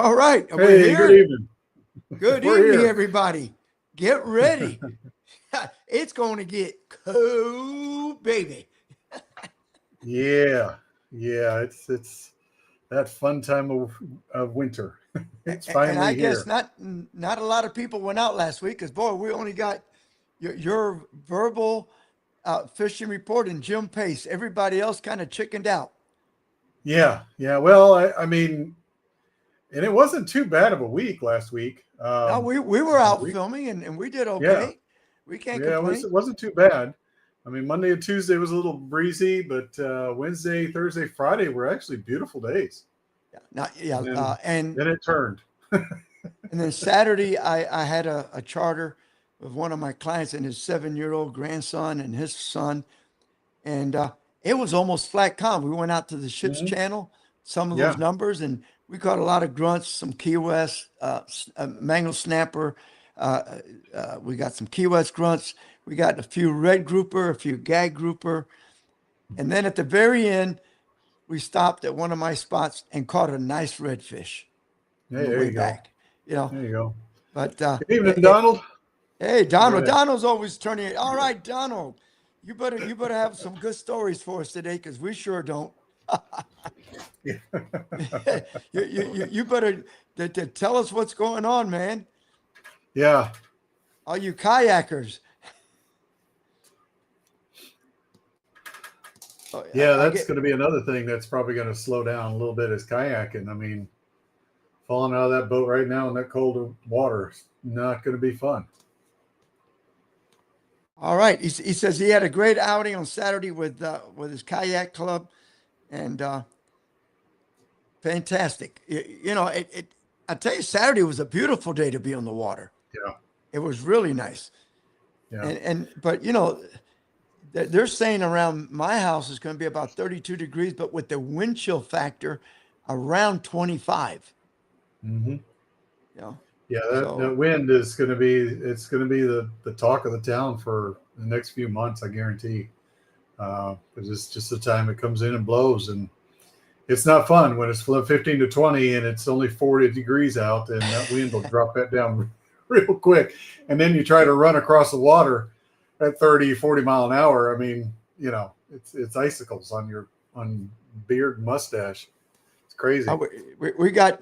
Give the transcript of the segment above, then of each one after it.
All right, we're Hey, good here. evening. Good We're evening, here. everybody. Get ready. It's going to get cold, baby. Yeah, yeah. It's that fun time of winter. It's And I finally guess here. not a lot of people went out last week because boy, we only got your verbal fishing report and Jim Pace. Everybody else kind of chickened out. Yeah, yeah. Well, I mean, and it wasn't too bad of a week last week. No, we were out We filming and we did yeah, okay. We can't yeah. complain. It wasn't too bad. I mean, Monday and Tuesday was a little breezy, but Wednesday, Thursday, Friday were actually beautiful days. Yeah, not, yeah, And then and then it turned. And then Saturday, I had a charter with one of my clients and his 7-year-old grandson and his son. And it was almost flat calm. We went out to the ship's Mhm. channel, some of those Yeah. numbers, and we caught a lot of grunts, some Key West, mangle snapper. We got some Key West grunts. We got a few red grouper, a few gag grouper. And then at the very end, we stopped at one of my spots and caught a nice redfish on Hey, the there way you go. back. You know, There you go. but Good evening, it, Donald. hey, Go Donald. ahead. Donald's always turning it. All right, Donald. You better have some good stories for us today because we sure don't. Yeah. You better tell us what's going on, man. Yeah. All you kayakers. Oh, Yeah, I that's get going to be another thing that's probably going to slow down a little bit is kayaking. I mean, falling out of that boat right now in that cold water is not going to be fun. all right. He says he had a great outing on Saturday with his kayak club, and fantastic. I tell you, Saturday was a beautiful day to be on the water. Yeah. It was really nice. Yeah. And but they're saying around my house is going to be about 32 degrees, but with the wind chill factor around 25. Hmm. You know, Yeah. That so wind is going to be, it's going to be the talk of the town for the next few months, I guarantee. Because it's just the time it comes in and blows. And it's not fun when it's 15 to 20 and it's only 40 degrees out and that wind will drop that down real quick. And then you try to run across the water at 30, 40 mile an hour. I mean, it's icicles on beard and mustache. It's uh, crazy. we got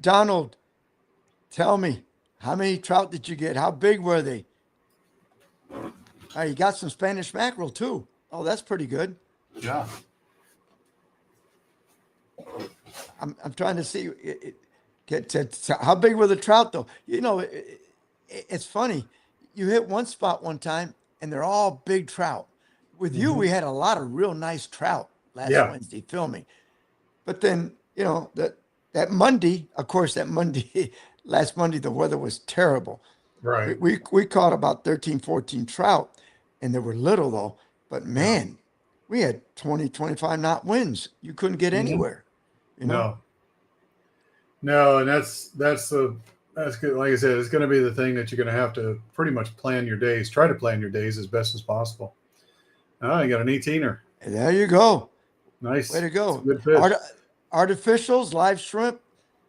Donald. Tell me, how many trout did you get? How big were they? You got some Spanish mackerel too. Oh, that's pretty good. Yeah. I'm trying to see get how big were the trout though. It's funny. You hit one spot one time, and they're all big trout. With you, Hmm. we had a lot of real nice trout last Yeah. Wednesday filming. But then, that Monday, of course, that Monday, last Monday, the weather was terrible. We, Right. we, we caught about 13, 14 trout, and they were little though. But Yeah. man, we had 20, 25 knot winds. You couldn't get Hmm. anywhere, you know? No. No. And that's good. Like I said, it's going to be the thing that you're going to have to pretty much plan your days. Try to plan your days as best as possible. Oh, you got an 18er. And there you go. Way Nice. to It's a go. good Art, fish. artificials, live shrimp.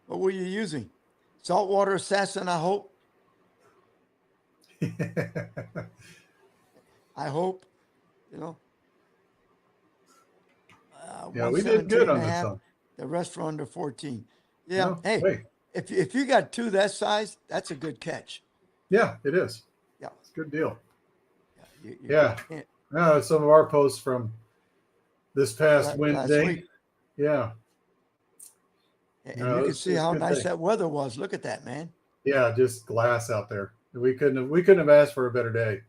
What were you using? Saltwater assassin, I hope. I hope, you know, Yeah, we did good 117 and a on this half. one. The rest were under 14. Yeah. No, Hey, hey, if you got two that size, that's a good catch. yeah, it is. Yeah. It's a good deal. Yeah. You Yeah. can't Some of our posts from this past last Wednesday. week. Yeah. And you No, can see it's a how good nice thing. that weather was. Look at that, man. Yeah, just glass out there. We couldn't have asked for a better day.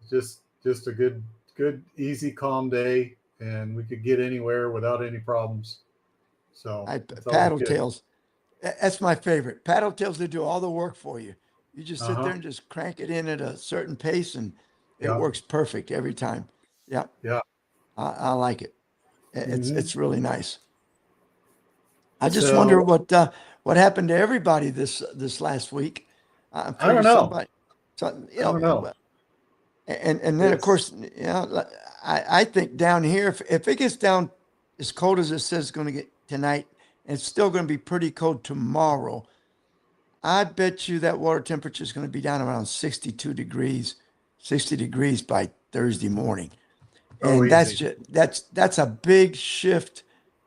Just a good easy calm day, and we could get anywhere without any problems. So it's always Paddle good. tails. That's my favorite. Paddle tails, they do all the work for you. You just Uh sit there huh. and just crank it in at a certain pace, and it Yeah. works perfect every time. Yeah, Yeah. I like it. Hmm. It's really nice. I just wonder So what happened to everybody this last week. I I don't figured know. somebody, so, I don't know. and then of It's course, I think down here, if it gets down as cold as it says it's going to get tonight, and it's still going to be pretty cold tomorrow. I bet you that water temperature is going to be down around 62 degrees, 60 degrees by Thursday morning. Oh, And that's easy. just that's a big shift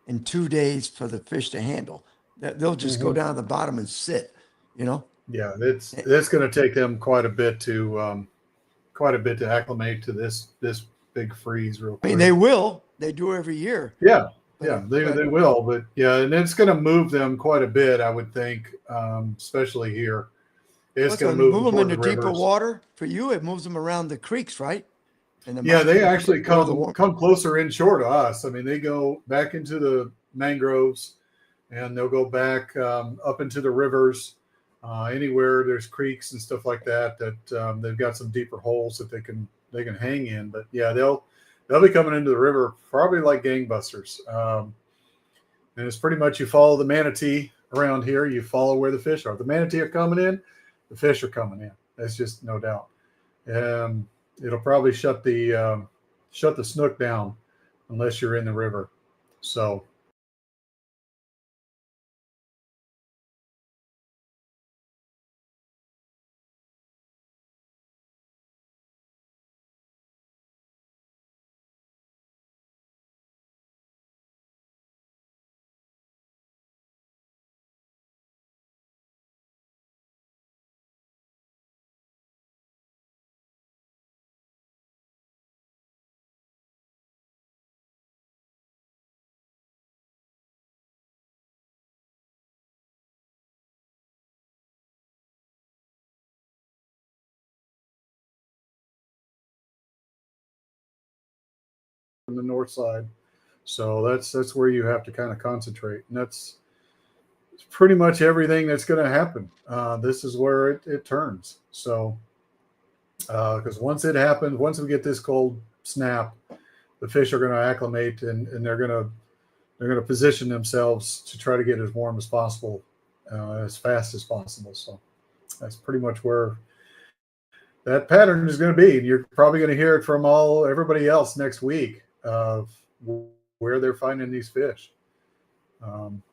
in 2 days for the fish to handle. They'll just go Hmm. down to the bottom and sit, you know. Yeah, it's going to take them quite a bit to acclimate to this big freeze real I mean, quick. they do every year, Yeah, but yeah, they but will, but yeah, and it's going to move them quite a bit, I would think, especially here. It's what's going going to to move them move them toward the into deeper rivers. water? For you, it moves them around the creeks, right? In the Yeah, mountains they actually where the come warm. come closer inshore to us. I mean, they go back into the mangroves, and they'll go back up into the rivers, anywhere there's creeks and stuff like that. That they've got some deeper holes that they can hang in. But yeah, they'll be coming into the river probably like gangbusters. And it's pretty much you follow the manatee around here. You follow where the fish are. The manatee are coming in, the fish are coming in. That's just no doubt. And it'll probably shut the snook down unless you're in the river. So on the north side. So that's where you have to kind of concentrate, and that's pretty much everything that's going to happen. This is where it turns. So because once it happens, once we get this cold snap, the fish are going to acclimate, and they're going to position themselves to try to get as warm as possible, as fast as possible. So that's pretty much where that pattern is going to be. And you're probably going to hear it from everybody else next week of where they're finding these fish. Um,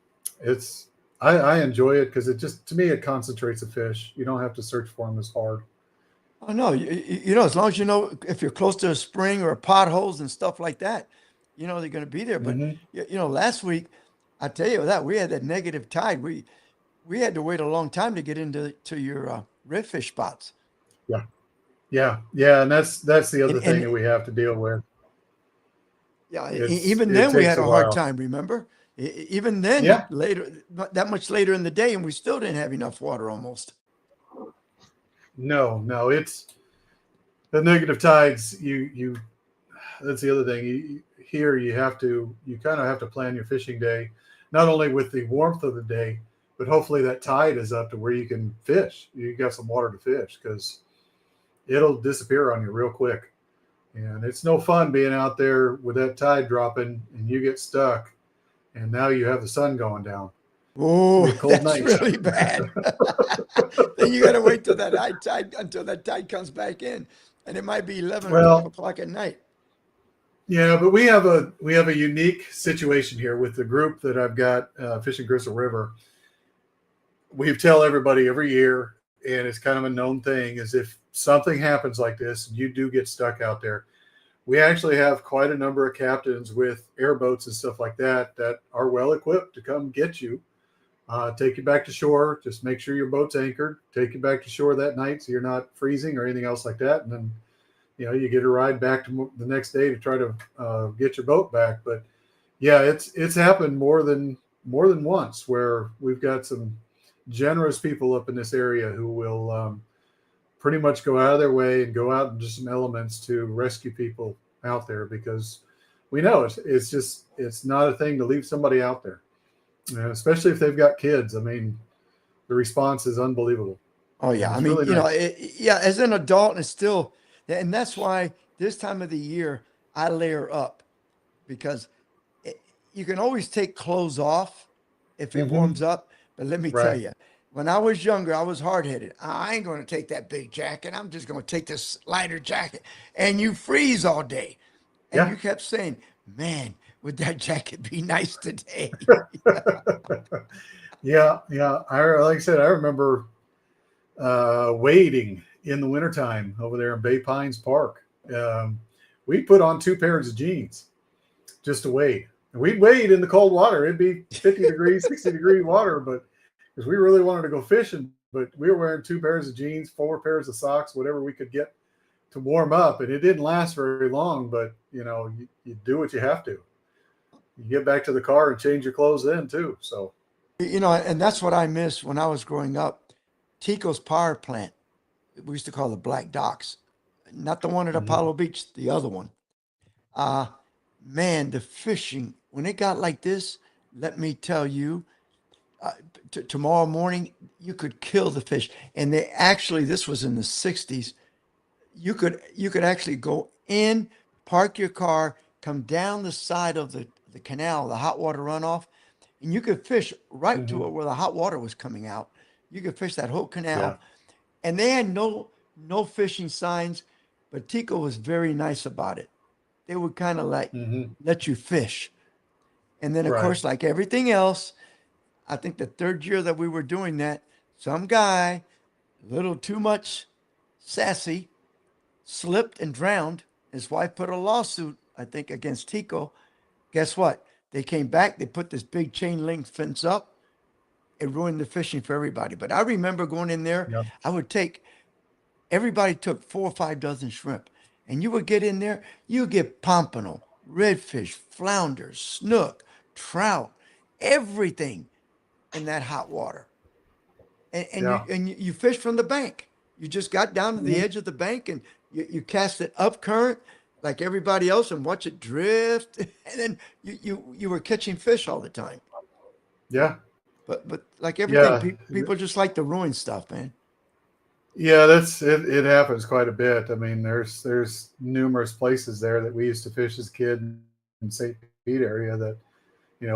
it's I enjoy it because it just, to me, it concentrates the fish. You don't have to search for them as hard. Oh no, you know, as long as you know if you're close to a spring or potholes and stuff like that, you know they're going to be there. But Hmm. you know, last week, I tell you that we had that negative tide. We had to wait a long time to get into your redfish spots. Yeah, yeah, yeah, and that's the And other thing and that we have to deal with. yeah, even It then we takes had a a hard while. time. Remember, even then Yeah, later, not that much later in the day, and we still didn't have enough water almost. no, no, it's the negative tides. You that's the other thing. Here you kind of have to plan your fishing day, not only with the warmth of the day, but hopefully that tide is up to where you can fish. You got some water to fish because it'll disappear on you real quick. And it's no fun being out there with that tide dropping and you get stuck, and now you have the sun going down. It's Oh, gonna be a cold that's night. really bad. Then you got to wait till that high tide until that tide comes back in, and it might be 11 or 12 Well, o'clock at night. yeah, but we have a unique situation here with the group that I've got, fishing Crystal River. We tell everybody every year, and it's kind of a known thing, is if something happens like this and you do get stuck out there, we actually have quite a number of captains with airboats and stuff like that are well equipped to come get you, take you back to shore. Just make sure your boat's anchored, take you back to shore that night so you're not freezing or anything else like that. And then, you get a ride back to the next day to try to get your boat back. But yeah, it's happened more than once where we've got some generous people up in this area who will pretty much go out of their way and go out into some elements to rescue people out there, because we know it's not a thing to leave somebody out there, especially if they've got kids. I mean, the response is unbelievable, Oh and yeah, I it's mean, really you know, nice. yeah, as an adult, it's still, and that's why this time of the year I layer up because it, you can always take clothes off if it Hmm. warms up. But let me tell Right. you, when I was younger, I was hard headed. I ain't going to take that big jacket. I'm just going to take this lighter jacket, and you freeze all day. And Yeah. you kept saying, man, would that jacket be nice today? Yeah, yeah. Like I said, I remember wading in the wintertime over there in Bay Pines Park. We put on 2 pairs of jeans just to wade. And we'd wade in the cold water. It'd be 50 degrees, 60-degree water, but because we really wanted to go fishing, but we were wearing 2 pairs of jeans, 4 pairs of socks, whatever we could get to warm up. And it didn't last very long, but you do what you have to. You get back to the car and change your clothes then too. So And that's what I missed when I was growing up. Tico's power plant, we used to call the Black Docks, not the one at mhm. Apollo Beach, the other one. Uh, Man, the fishing, when it got like this, let me tell you, uh, tomorrow morning, you could kill the fish. And they actually, this was in the 60s, you could actually go in, park your car, come down the side of the canal, the hot water runoff, and you could fish right to Mhm. it where the hot water was coming out. You could fish that whole Yeah. canal, and they had no fishing signs, but Tico was very nice about it. They would kind of like Hmm. let you fish. And then of Right. course, like everything else, I think the third year that we were doing that, some guy, a little too much sassy, slipped and drowned. His wife put a lawsuit, I think, against Tico. Guess what? They came back, they put this big chain link fence up. It ruined the fishing for everybody. But I remember going in there, Yeah. I would take everybody took 4 or 5 dozen shrimp. And you would get in there, you get pompano, redfish, flounder, snook, trout, everything in that hot water. And you Yeah. and you fish from the bank. You just got down to the Mhm. edge of the bank and you cast it up current like everybody else and watch it drift. And then you were catching fish all the time. Yeah. But like everything, Yeah. people just like to ruin stuff, man. Yeah. That's it. It happens quite a bit. I mean, there's numerous places there that we used to fish as a kid in St. Pete area that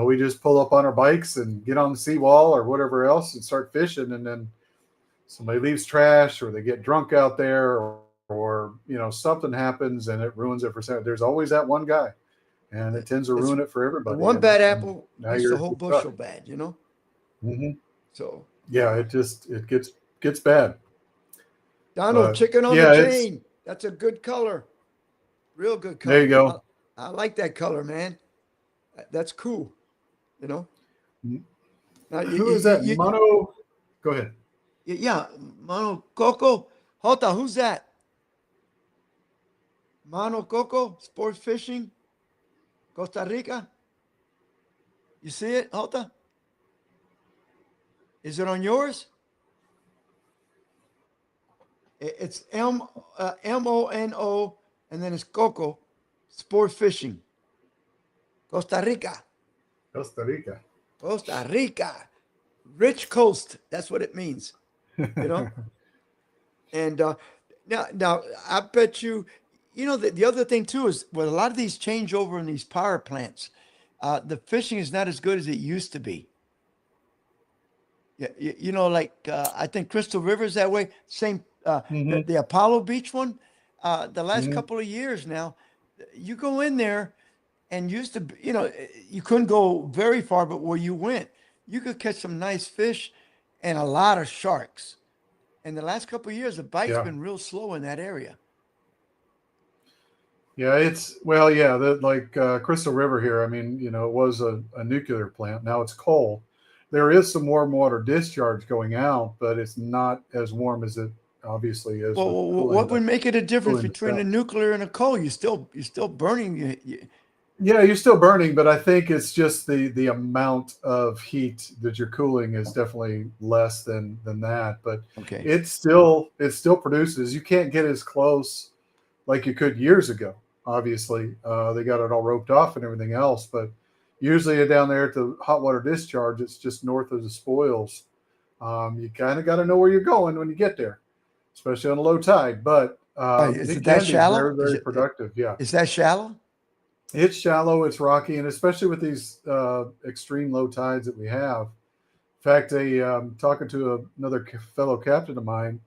we just pull up on our bikes and get on the seawall or whatever else and start fishing, and then somebody leaves trash or they get drunk out there, or something happens and it ruins it for some. There's always that one guy, and it tends to It's ruin it for everybody. one And, bad and apple now makes the you're whole stuck. bushel bad. Hmm. So, Yeah, it gets bad. Donald, But chicken on the yeah, it's chain. That's a good color. Real good there you color. I, go. I like that color, man. That's cool. You know. Now, Who is that? Mono. Go ahead. yeah, Mano Coco. Hota, who's that? Mano Coco, sports fishing, Costa Rica. You see it, Hota? Is it on yours? It's Mono, and then it's Coco, sport fishing, Costa Rica, Costa Rica. Costa Rica, rich coast. That's what it means, you know. And now I bet you, the other thing too is with a lot of these changeover in these power plants, the fishing is not as good as it used to be. Yeah, like I think Crystal River is that way. Same, the Hmm. the Apollo Beach one. The last Hmm. couple of years now, you go in there and used to, you couldn't go very far, but where you went, you could catch some nice fish and a lot of sharks. And the last couple of years, the bite's Yeah. been real slow in that area. Yeah, it's well, yeah, like Crystal River here. I mean, it was a nuclear plant. Now it's coal. There is some warm water discharge going out, but it's not as warm as it obviously is Well, with what would make it a difference cooling the between a stuff. nuclear and a coal? You still burning. Yeah, you're still burning, but I think it's just the amount of heat that you're cooling is definitely less than that. But Okay. it still produces. You can't get as close like you could years ago. Obviously, they got it all roped off and everything else. But usually down there at the hot water discharge, it's just north of the spoils. You kind of got to know where you're going when you get there, especially on a low tide. But Is it it that can be very, shallow? very productive. Yeah, Is that shallow? it's shallow, it's rocky, and especially with these extreme low tides that we have. In fact, talking to another fellow captain of mine,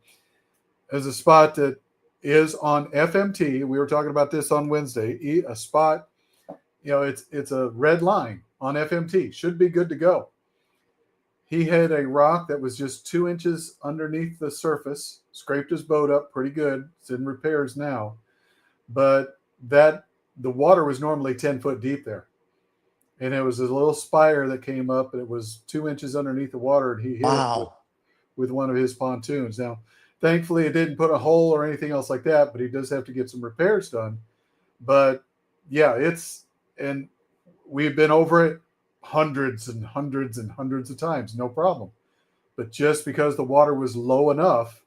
is a spot that is on FMT. We were talking about this on Wednesday. A spot it's a red line on FMT. Should be good to go. He had a rock that was just 2 inches underneath the surface, scraped his boat up pretty good. It's in repairs now. But the water was normally 10 foot deep there. And it was a little spire that came up, and it was 2 inches underneath the water, and he hit it with one of his pontoons. Now, thankfully, it didn't put a hole or anything else like that, but he does have to get some repairs done. But yeah, and we've been over it hundreds and hundreds and hundreds of times, no problem. But just because the water was low enough,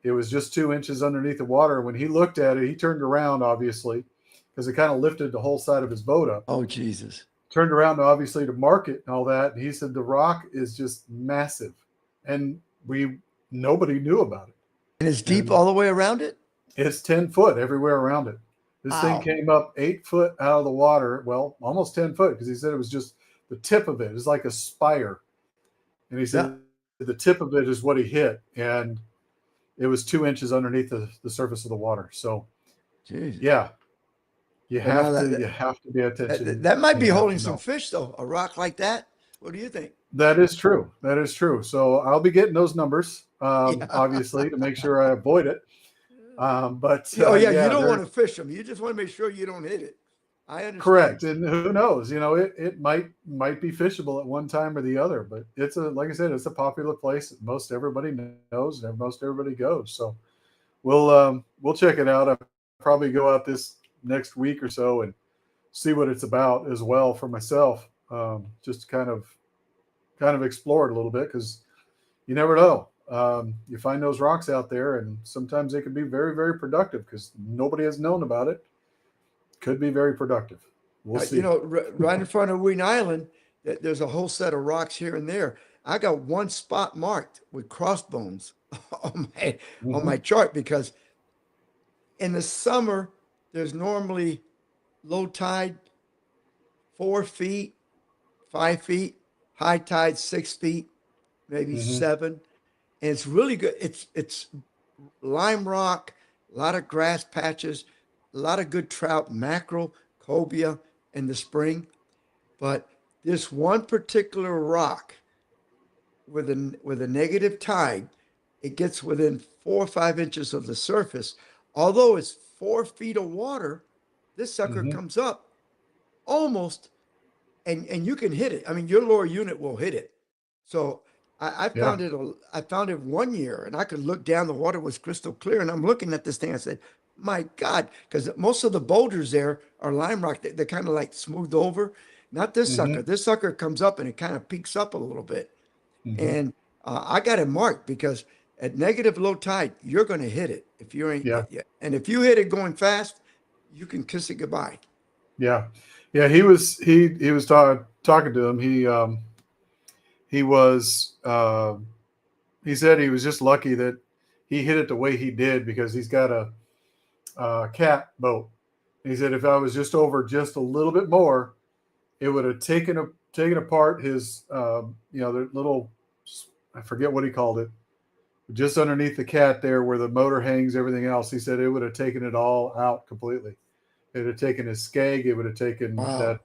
it was just 2 inches underneath the water. When he looked at it, he turned around, obviously, because it kind of lifted the whole side of his boat up. Oh, Jesus. Turned around, obviously, to mark it and all that. And he said the rock is just massive. And nobody knew about it. And it's deep all the way around it? It's 10 foot everywhere around it. This thing came up 8 foot out of the water. Well, almost 10 foot, because he said it was just the tip of it. It's like a spire. And he said the tip of it is what he hit. And it was 2 inches underneath the surface of the water. So, jeez. Yeah, you have to pay attention. That might be holding some fish, though. A rock like that. What do you think? That is true. That is true. So I'll be getting those numbers, obviously, to make sure I avoid it. But you don't want to fish them. You just want to make sure you don't hit it. I understand. Correct. And who knows? It might be fishable at one time or the other. But like I said, it's a popular place that most everybody knows and most everybody goes. So we'll check it out. I'll probably go out this next week or so and see what it's about as well for myself. Just to kind of explore it a little bit, because you never know. You find those rocks out there, and sometimes they can be very, very productive because nobody has known about it. Could be very productive. We'll see. Right in front of Wheaton Island, there's a whole set of rocks here and there. I got one spot marked with crossbones on my chart, because in the summer there's normally low tide 4 feet, 5 feet, high tide 6 feet, maybe 7. And it's really good. It's lime rock, a lot of grass patches, a lot of good trout, mackerel, cobia in the spring. But this one particular rock with a negative tide, it gets within 4 or 5 inches of the surface. Although it's 4 feet of water, this sucker comes up almost, and you can hit it. I mean, your lower unit will hit it. So I found it. I found it one year, and I could look down. The water was crystal clear, and I'm looking at this thing. I said, "My God!" Because most of the boulders there are lime rock. They're kind of like smoothed over. Not this sucker. This sucker comes up and it kind of peaks up a little bit. And I got it marked, because at negative low tide, you're going to hit it if you ain't. And if you hit it going fast, you can kiss it goodbye. Yeah. He was talking to him. He said he was just lucky that he hit it the way he did, because he's got a cat boat. And he said if I was just over just a little bit more, it would have taken apart his the little, I forget what he called it, just underneath the cat there where the motor hangs, everything else. He said it would have taken it all out completely. It would have taken his skeg. It would have taken that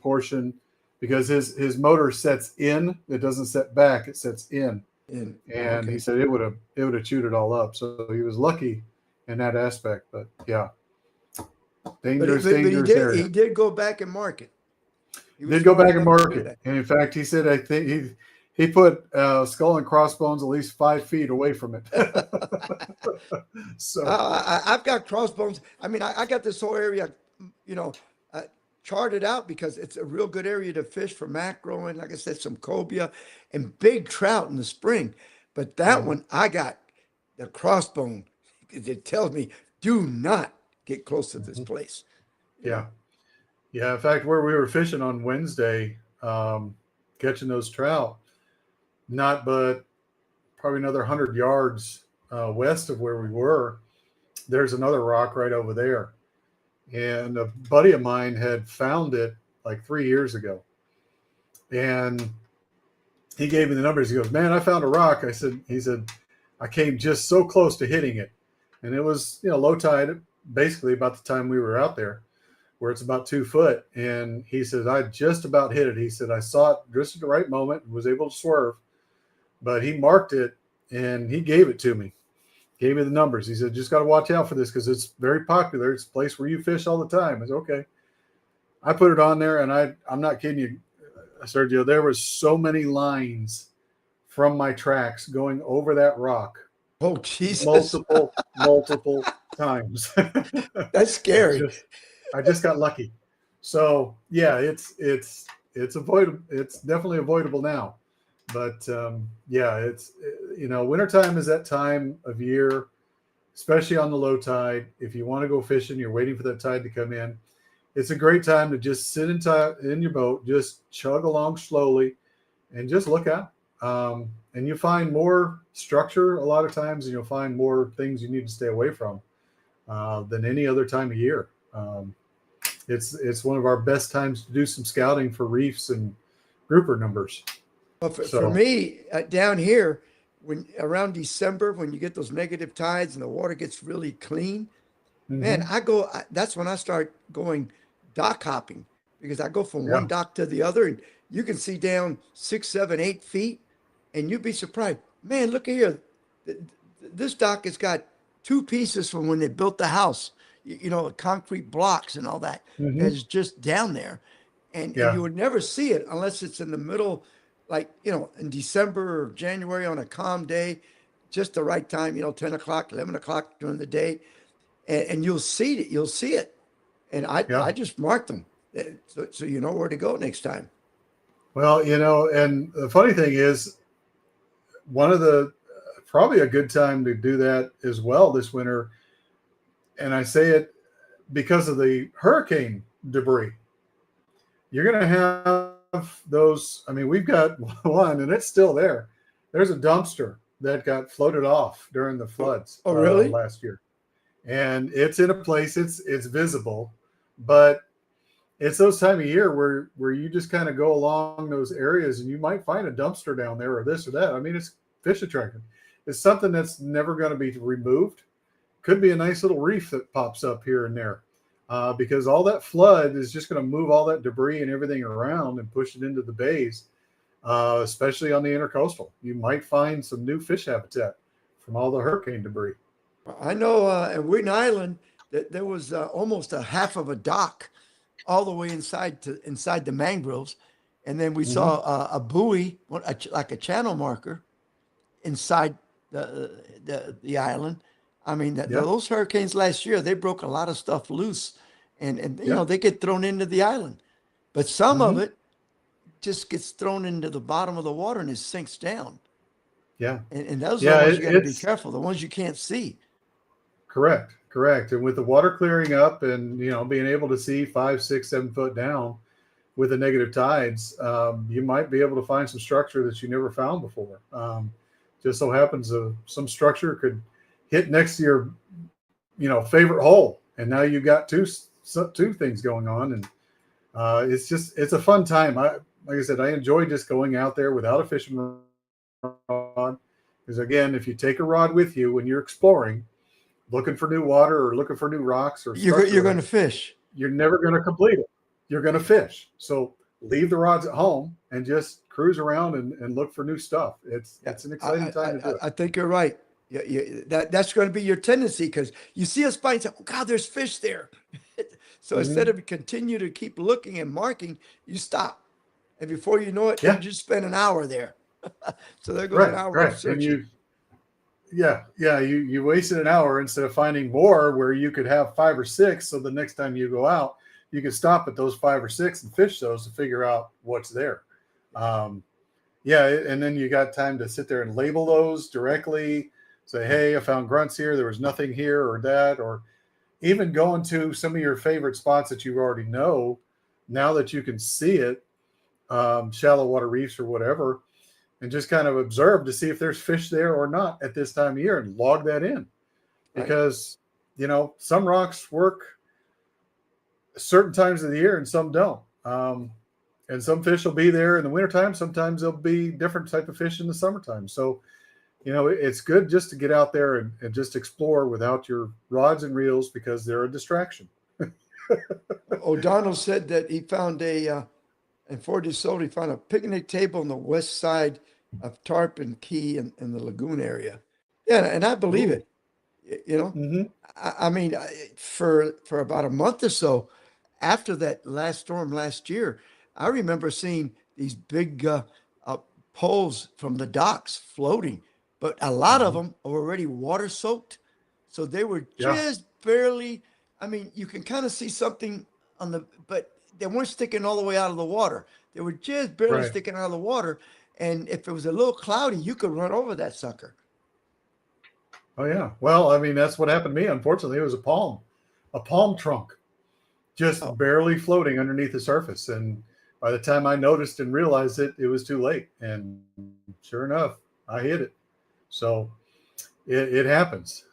portion, because his motor sets in. It doesn't set back. It sets in. And he said it would have chewed it all up. So he was lucky in that aspect. But yeah, dangerous area. He did go back and mark it. He did go back and mark it. And in fact, he said, I think he put skull and crossbones at least 5 feet away from it. So I've got crossbones. I mean, I got this whole area, charted out, because it's a real good area to fish for mackerel and, like I said, some cobia and big trout in the spring. But that one, I got the crossbone. It tells me, do not get close to this place. Yeah. In fact, where we were fishing on Wednesday, catching those trout, not but probably another 100 yards west of where we were, there's another rock right over there. And a buddy of mine had found it like 3 years ago. And he gave me the numbers. He goes, "Man, I found a rock." He said, "I came just so close to hitting it." And it was, low tide, basically about the time we were out there. where it's about 2 foot. And he says, I just about hit it. He said, I saw it just at the right moment and was able to swerve, but he marked it and he gave it to me, gave me the numbers. He said, just got to watch out for this because it's very popular. It's a place where you fish all the time. I said, okay. I put it on there, and I'm not kidding you, Sergio. There was so many lines from my tracks going over that rock. Oh, Jesus. Multiple times. That's scary. I just got lucky. So yeah, it's avoidable. It's definitely avoidable now. But yeah, it's, wintertime is that time of year, especially on the low tide. If you want to go fishing, you're waiting for that tide to come in. It's a great time to just sit in your boat, just chug along slowly, and just look out. And you find more structure a lot of times, and you'll find more things you need to stay away from than any other time of year. It's one of our best times to do some scouting for reefs and grouper numbers. Well, for me, down here, when around December, when you get those negative tides and the water gets really clean, man, that's when I start going dock hopping, because I go from one dock to the other, and you can see down 6, 7, 8 feet, and you'd be surprised. Man, look at here. This dock has got 2 pieces from when they built the house, concrete blocks and all that. It's just down there. And you would never see it unless it's in the middle, like, in December or January on a calm day, just the right time, 10 o'clock, 11 o'clock during the day. And you'll see it. You'll see it. And I just marked them so you know where to go next time. Well, and the funny thing is, one of the probably a good time to do that as well this winter. And I say it because of the hurricane debris. You're going to have those. I mean, we've got one, and it's still there. There's a dumpster that got floated off during the floods. Oh, really? Last year. And it's in a place, it's visible, but it's those time of year where you just kind of go along those areas and you might find a dumpster down there or this or that. I mean, it's fish attractant. It's something that's never going to be removed. Could be a nice little reef that pops up here and there, because all that flood is just going to move all that debris and everything around and push it into the bays, especially on the intercoastal. You might find some new fish habitat from all the hurricane debris. I know at Wheaton Island that there was almost a half of a dock all the way inside the mangroves. And then we saw a buoy, like a channel marker inside the island. I mean, those hurricanes last year, they broke a lot of stuff loose, and they get thrown into the island. But some of it just gets thrown into the bottom of the water and it sinks down. Yeah. And those are the ones you got to be careful, the ones you can't see. Correct. And with the water clearing up and, being able to see 5, 6, 7 foot down with the negative tides, you might be able to find some structure that you never found before. Just so happens some structure could hit next to your, favorite hole. And now you've got two things going on. And it's a fun time. Like I said, I enjoy just going out there without a fishing rod. Because again, if you take a rod with you when you're exploring, looking for new water or looking for new rocks or you're going to fish. You're never going to complete it. You're going to fish. So leave the rods at home and just cruise around and look for new stuff. It's an exciting time to do it. I think you're right. That's going to be your tendency, because you see a spot and say, "Oh God, there's fish there." So instead of continue to keep looking and marking, you stop, and before you know it, you just spend an hour there. So there goes an hour of searching. You wasted an hour instead of finding more where you could have 5 or 6. So the next time you go out, you can stop at those 5 or 6 and fish those to figure out what's there. And then you got time to sit there and label those directly. Say, hey, I found grunts here. There was nothing here or that, or even going to some of your favorite spots that you already know. Now that you can see it, shallow water reefs or whatever, and just kind of observe to see if there's fish there or not at this time of year and log that in. Because, some rocks work certain times of the year and some don't. And some fish will be there in the wintertime. Sometimes there'll be different type of fish in the summertime. So, it's good just to get out there and just explore without your rods and reels, because they're a distraction. O'Donnell said that he found in Fort Desoto, he found a picnic table on the west side of Tarpon Key in the lagoon area. Yeah, and I believe Ooh. it. You know, Hmm. I mean, for about a month or so after that last storm last year, I remember seeing these big uh, poles from the docks floating, but a lot of Hmm. them are already water soaked, so they were Yeah. just barely. I mean, you can kind of see something on but they weren't sticking all the way out of the water. They were just barely Right. sticking out of the water, and if it was a little cloudy, you could run over that sucker. Oh yeah. Well, I mean, that's what happened to me. Unfortunately, it was a palm trunk, just Oh, barely floating underneath the surface. And by the time I noticed and realized it, it was too late. And sure enough, I hit it. So it happens.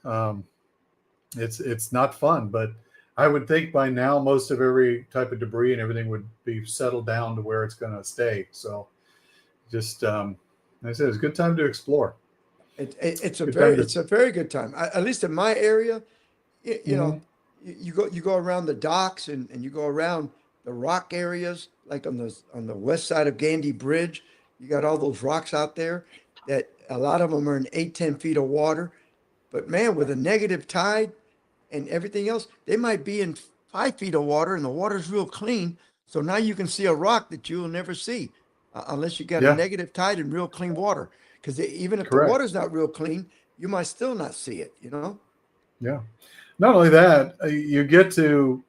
It's not fun, but I would think by now most of every type of debris and everything would be settled down to where it's going to stay. So just like I said, it's a good time to explore. Good time to. it's a very good time. At least in my area, you know, Mhm. you go around the docks and you go around the rock areas, like on the west side of Gandy Bridge. You got all those rocks out there that a lot of them are in 8, 10 feet of water. But man, with a negative tide and everything else, they might be in 5 feet of water and the water's real clean. So now you can see a rock that you'll never see unless you got a Yeah, negative tide and real clean water. Because even if the correct. water's not real clean, you might still not see it, you know? Yeah. Not only that, you get to,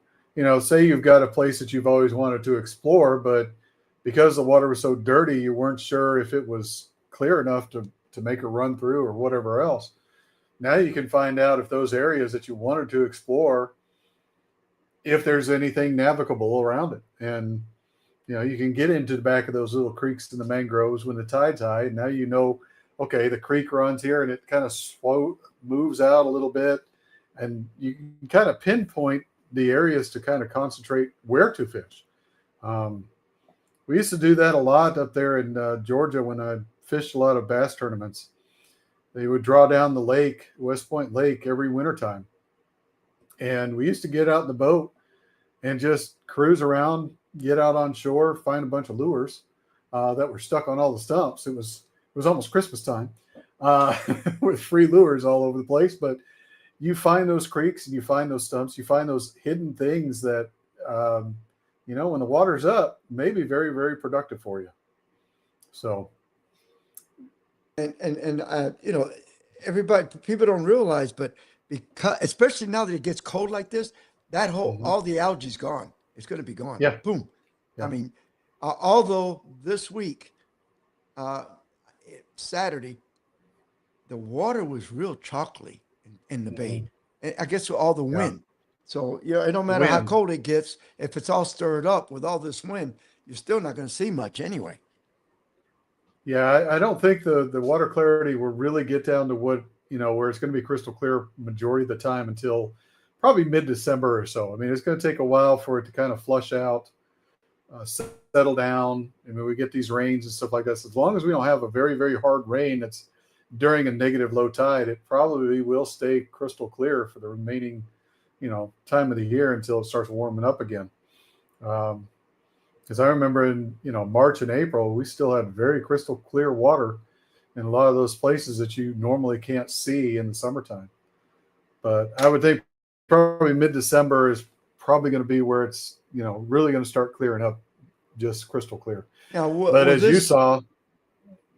say you've got a place that you've always wanted to explore, but because the water was so dirty, you weren't sure if it was clear enough to make a run through or whatever else. Now you can find out if those areas that you wanted to explore, if there's anything navigable around it. And, you can get into the back of those little creeks and the mangroves when the tide's high. And now okay, the creek runs here and it kind of moves out a little bit. And you can kind of pinpoint the areas to kind of concentrate where to fish. Um, we used to do that a lot up there in Georgia when I fished a lot of bass tournaments. They would draw down the lake, West Point Lake, every wintertime. And we used to get out in the boat and just cruise around, get out on shore, find a bunch of lures that were stuck on all the stumps. It was almost Christmas time uh, with free lures all over the place. But you find those creeks and you find those stumps, you find those hidden things that, when the water's up, may be very, very productive for you. So, You know, everybody people don't realize, but because especially now that it gets cold like this, that whole mhm. all the algae's gone. It's going to be gone. Yeah, Boom. I yeah. mean, although this week, uh, Saturday, the water was real chocolatey in the bay. Mhm. And I guess with all the Yeah. wind. So, it don't The matter how wind. cold it gets, if it's all stirred up with all this wind, you're still not going to see much anyway. Yeah, I don't think the water clarity will really get down to where it's going to be crystal clear majority of the time until probably mid-December or so. I mean, it's going to take a while for it to kind of flush out, settle down. I mean, we get these rains and stuff like this. As long as we don't have a very, very hard rain that's during a negative low tide, it probably will stay crystal clear for the remaining, time of the year until it starts warming up again. Um, because I remember in March and April, we still had very crystal clear water in a lot of those places that you normally can't see in the summertime. But I would think probably mid-December is probably going to be where it's really going to start clearing up, just crystal clear. Now, But will as you this? saw,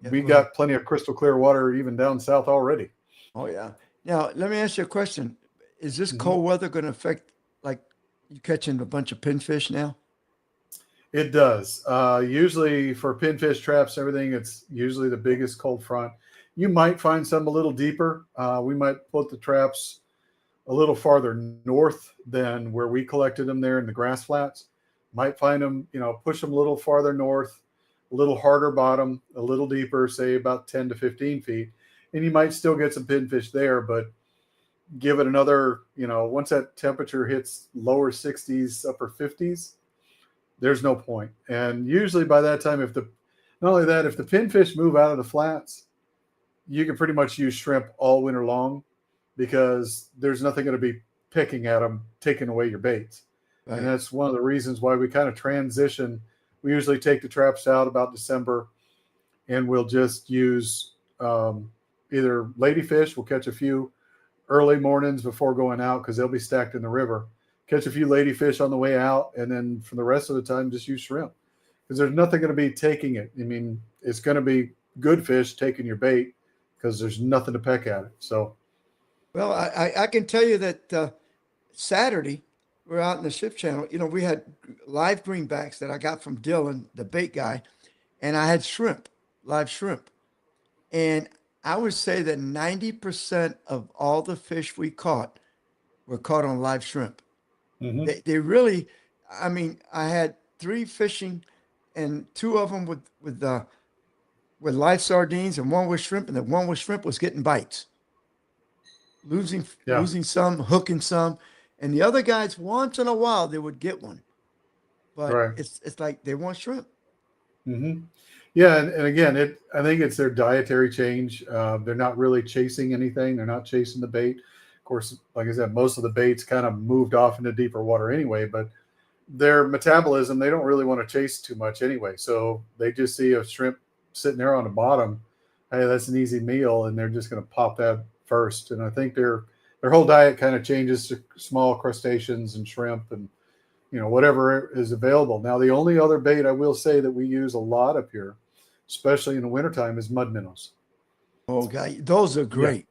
Yeah, we go ahead. got plenty of crystal clear water even down south already. Oh yeah. Now let me ask you a question. Is this Hmm. cold weather going to affect like you catching a bunch of pinfish now? It does. Usually for pinfish traps, everything, it's usually the biggest cold front. You might find some a little deeper. We might put the traps a little farther north than where we collected them there in the grass flats. Might find them, push them a little farther north, a little harder bottom, a little deeper, say about 10 to 15 feet. And you might still get some pinfish there, but give it another, once that temperature hits lower 60s, upper 50s, there's no point. And usually by that time, not only that, if the pinfish move out of the flats, you can pretty much use shrimp all winter long because there's nothing going to be picking at them, taking away your baits. And Right. that's one of the reasons why we kind of transition. We usually take the traps out about December, and we'll just use either ladyfish. We'll catch a few early mornings before going out because they'll be stacked in the river. Catch a few ladyfish on the way out, and then for the rest of the time, just use shrimp because there's nothing going to be taking it. I mean, it's going to be good fish taking your bait because there's nothing to peck at it. So, Well, I can tell you that Saturday we're out in the ship channel. You know, we had live greenbacks that I got from Dylan, the bait guy, and I had shrimp, live shrimp. And I would say that 90% of all the fish we caught were caught on live shrimp. mhm. They really, I mean, I had three fishing and two of them with live sardines and one with shrimp, and the one with shrimp was getting bites, losing Yeah, losing some, hooking some, and the other guys once in a while they would get one, but right. it's like they want shrimp. Hmm. Yeah, and again, I think it's their dietary change. They're not really chasing anything. They're not chasing the bait. Of course, like I said, most of the baits kind of moved off into deeper water anyway. But their metabolism, they don't really want to chase too much anyway. So they just see a shrimp sitting there on the bottom. Hey, that's an easy meal, and they're just going to pop that first. And I think their whole diet kind of changes to small crustaceans and shrimp and whatever is available. Now, the only other bait I will say that we use a lot up here, especially in the wintertime, is mud minnows. Oh, God, those are Yeah. great.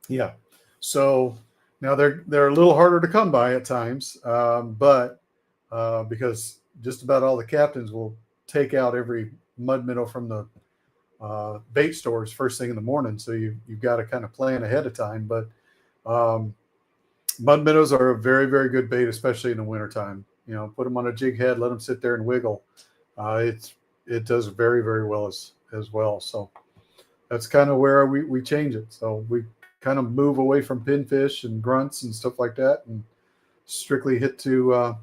Yeah. So now they're a little harder to come by at times, but because just about all the captains will take out every mud minnow from the bait stores first thing in the morning, so you've got to kind of plan ahead of time. But um, mud minnows are a very, very good bait, especially in the wintertime. Put them on a jig head, let them sit there and wiggle. It does very, very well as well. So that's kind of where we change it. So we kind of move away from pinfish and grunts and stuff like that, and strictly hit to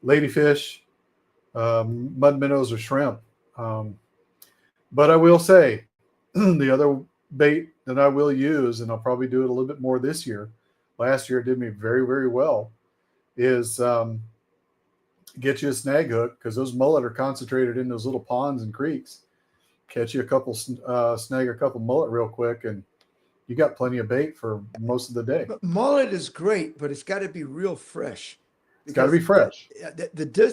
ladyfish, mud minnows, or shrimp. Um, but I will say, the other bait that I will use, and I'll probably do it a little bit more this year. Last year it did me very, very well. Is get you a snag hook because those mullet are concentrated in those little ponds and creeks. Catch you a couple, snag a couple mullet real quick, and you got plenty of bait for most of the day. But mullet is great, but it's got to be real fresh It's got to be because fresh.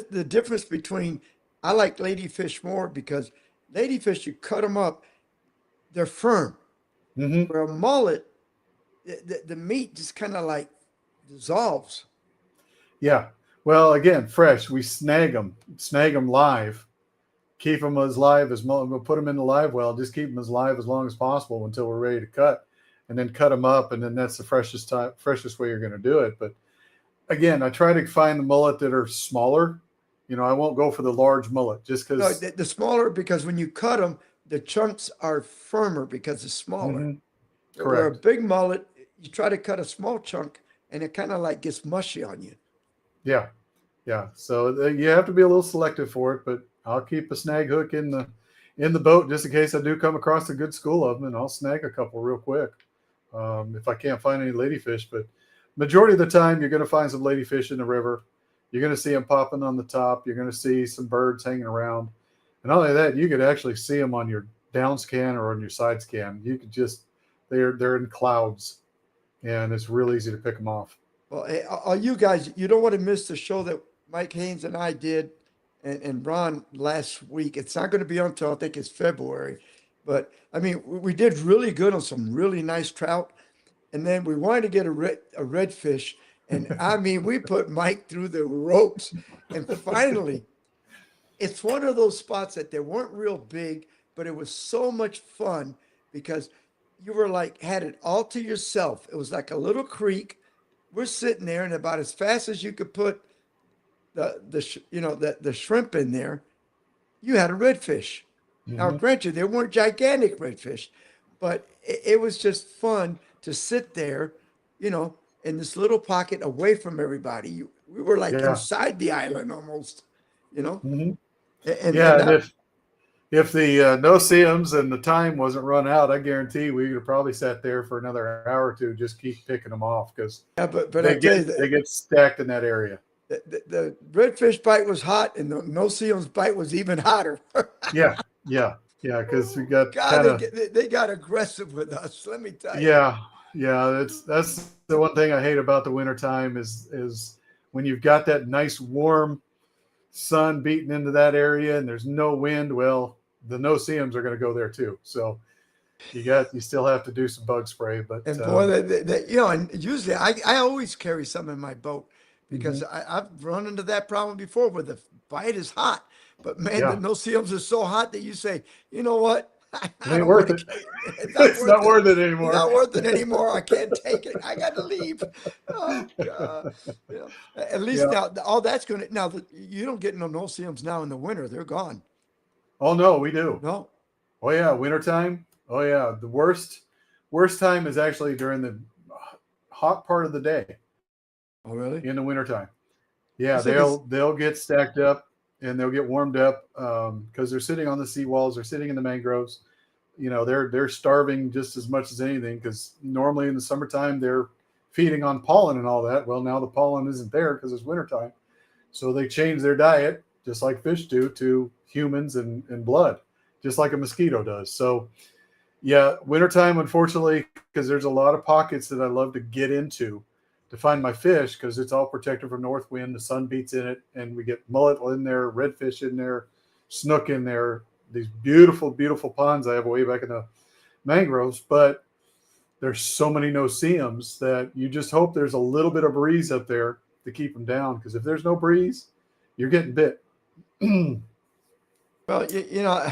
the difference between I like ladyfish more because ladyfish you cut them up, they're firm. Hmm. Where a mullet, the meat just kind of like dissolves. Yeah. Well, again, fresh. We snag them live, keep them as live as we'll put them in the live well. Just keep them as live as long as possible until we're ready to cut, and then cut them up, and then that's the freshest way you're going to do it. But again, I try to find the mullet that are smaller. I won't go for the large mullet just No, because. the smaller because when you cut them, the chunks are firmer because it's smaller. Hmm. Where a Correct. big mullet, you try to cut a small chunk and it kind of like gets mushy on you. Yeah. Yeah. So you have to be a little selective for it, but I'll keep a snag hook in the boat just in case I do come across a good school of them, and I'll snag a couple real quick if I can't find any ladyfish. But majority of the time, you're going to find some ladyfish in the river. You're going to see them popping on the top. You're going to see some birds hanging around, and not only that, you could actually see them on your down scan or on your side scan. You could just they're in clouds, and it's real easy to pick them off. Well, hey, all you guys, you don't want to miss the show that Mike Haynes and I did and Ron last week. It's not going to be until I think it's February. But I mean, we did really good on some really nice trout. And then we wanted to get a redfish. And I mean, we put Mike through the ropes. And finally, it's one of those spots that they weren't real big, but it was so much fun because you were like, had it all to yourself. It was like a little creek. We're sitting there, and about as fast as you could put the shrimp in there, you had a redfish. Now, Hmm. granted, they weren't gigantic redfish, but it was just fun to sit there, you know, in this little pocket away from everybody. We were like Yeah. inside the island almost, you know, Hmm. and Yeah. And that, if the no-see-ums and the time wasn't run out, I guarantee we would have probably sat there for another hour or two, just keep picking them off because yeah, but I they tell get you they that get stacked in that area. the redfish bite was hot, and the no-see-ums bite was even hotter. Yeah, yeah, yeah. Because we got God, kind of they got aggressive with us. Let me tell you. yeah, yeah. That's the one thing I hate about the wintertime is when you've got that nice warm sun beating into that area and there's no wind. Well, the no-see-ums are going to go there too. So you still have to do some bug spray, but And boy, you know, and usually I always carry some in my boat because mhm, I've run into that problem before where the bite is hot. But man, the yeah, no-see-ums are so hot that you say, you know what? it I ain't don't want worth to it. carry it. It's not It's worth not it. worth it It's anymore. not worth it anymore. I can't take it. I got to leave. Oh God. You know, at least Yeah. now all that's going to now you don't get no-see-ums now in the winter. They're gone. Oh no, we do. No. Oh yeah, wintertime. Oh yeah, the worst time is actually during the hot part of the day Oh really? in the wintertime. Yeah, It's like it's they'll get stacked up and they'll get warmed up because they're sitting on the seawalls, they're sitting in the mangroves. You know, they're starving just as much as anything because normally in the summertime they're feeding on pollen and all that. Well, now the pollen isn't there because it's wintertime. So they change their diet, just like fish do, to humans and blood, just like a mosquito does. So yeah, wintertime, unfortunately, because there's a lot of pockets that I love to get into to find my fish because it's all protected from north wind. The sun beats in it, and we get mullet in there, redfish in there, snook in there. These beautiful, beautiful ponds I have way back in the mangroves, but there's so many no-see-ums that you just hope there's a little bit of breeze up there to keep them down. Because if there's no breeze, you're getting bit. well, you know,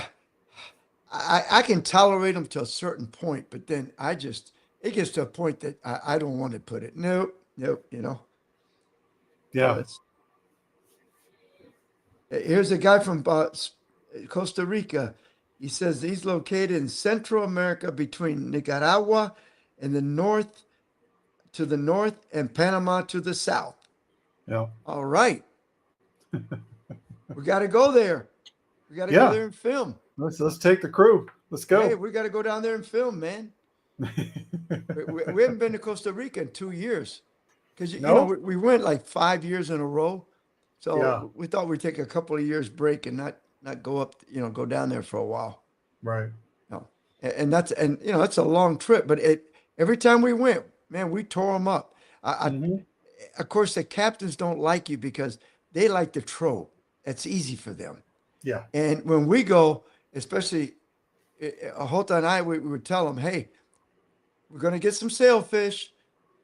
I can tolerate them to a certain point, but then it gets to a point that I don't want to put it. Nope, nope. You know, Yeah. it's here's a guy from Costa Rica. He says he's located in Central America between Nicaragua and to the north and Panama to the south. Yeah. All right, we got to go there. We got to go Yeah. there and film. Let's take the crew. Let's Hey, go. we got to go down there and film, man. We haven't been to Costa Rica in 2 years because you know No? we went like 5 years in a row, Yeah. so we thought we'd take a couple of years break and not go up, you know, go down there for a while. Right. No, and you know that's a long trip, but every time we went, man, we tore them up. Hmm. Of course, the captains don't like you because they like the trout. It's easy for them, Yeah. and when we go, especially Hota and I, we would tell them, hey, we're going to get some sailfish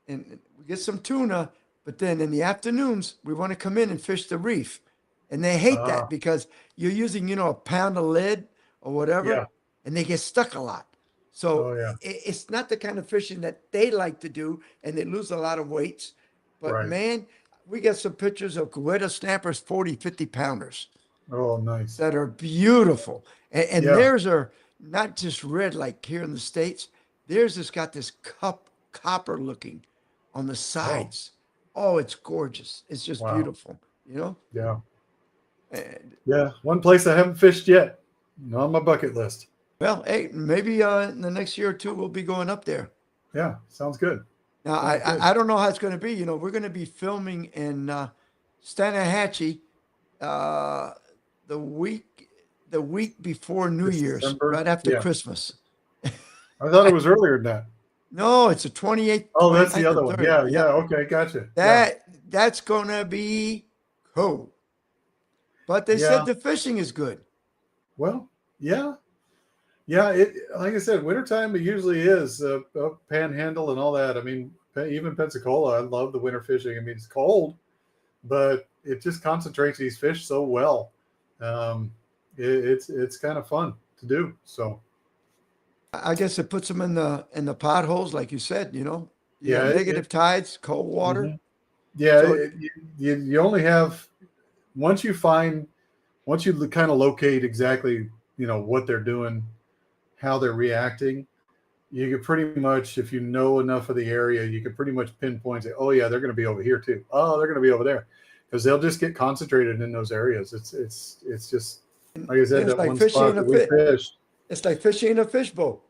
and we get some tuna, but then in the afternoons, we want to come in and fish the reef. And they hate Uh, that because you're using, you know, a pound of lead or whatever, yeah. and they get stuck a lot. So Oh, yeah. it's not the kind of fishing that they like to do, and they lose a lot of weights. But Right. man, we got some pictures of Cubeta snappers, 40, 50 pounders Oh, nice. that are beautiful. And Yeah. theirs are not just red like here in the States. Theirs has got this copper looking on the Oh, sides. Oh, it's gorgeous. It's just wow. beautiful, you know? Yeah. And, Yeah. One place I haven't fished yet. On my bucket list. well, hey, maybe in the next year or two we'll be going up there. Yeah. Sounds good. Now, Sounds good. I don't know how it's going to be. You know, we're going to be filming in Stanahatchee uh, the week before New Year's, December. right after Yeah. Christmas. I thought it was earlier than that. No, it's the 28th, Oh, that's the 29th, other or one. 3rd. Yeah. Yeah. Yeah. Okay. Gotcha. Yeah. That's gonna be cool. But they said Yeah. the fishing is good. Well, yeah. Yeah. It, like I said, wintertime, it usually is panhandle and all that. I mean, even Pensacola, I love the winter fishing. I mean, it's cold, but it just concentrates these fish so well. Um, it's kind of fun to do. So I guess it puts them in the potholes, like you said. You know, you yeah, got negative tides, cold water. mhm. Yeah, So you only have once you find once you kind of locate exactly what they're doing, how they're reacting. You could pretty much, if you know enough of the area, you could pretty much pinpoint, say, oh yeah, they're going to be over here too. Oh, they're going to be over there, because they'll just get concentrated in those areas. It's just like I said, it's that like one fishing spot in a that we fit. fished. It's like fishing in a fishbowl.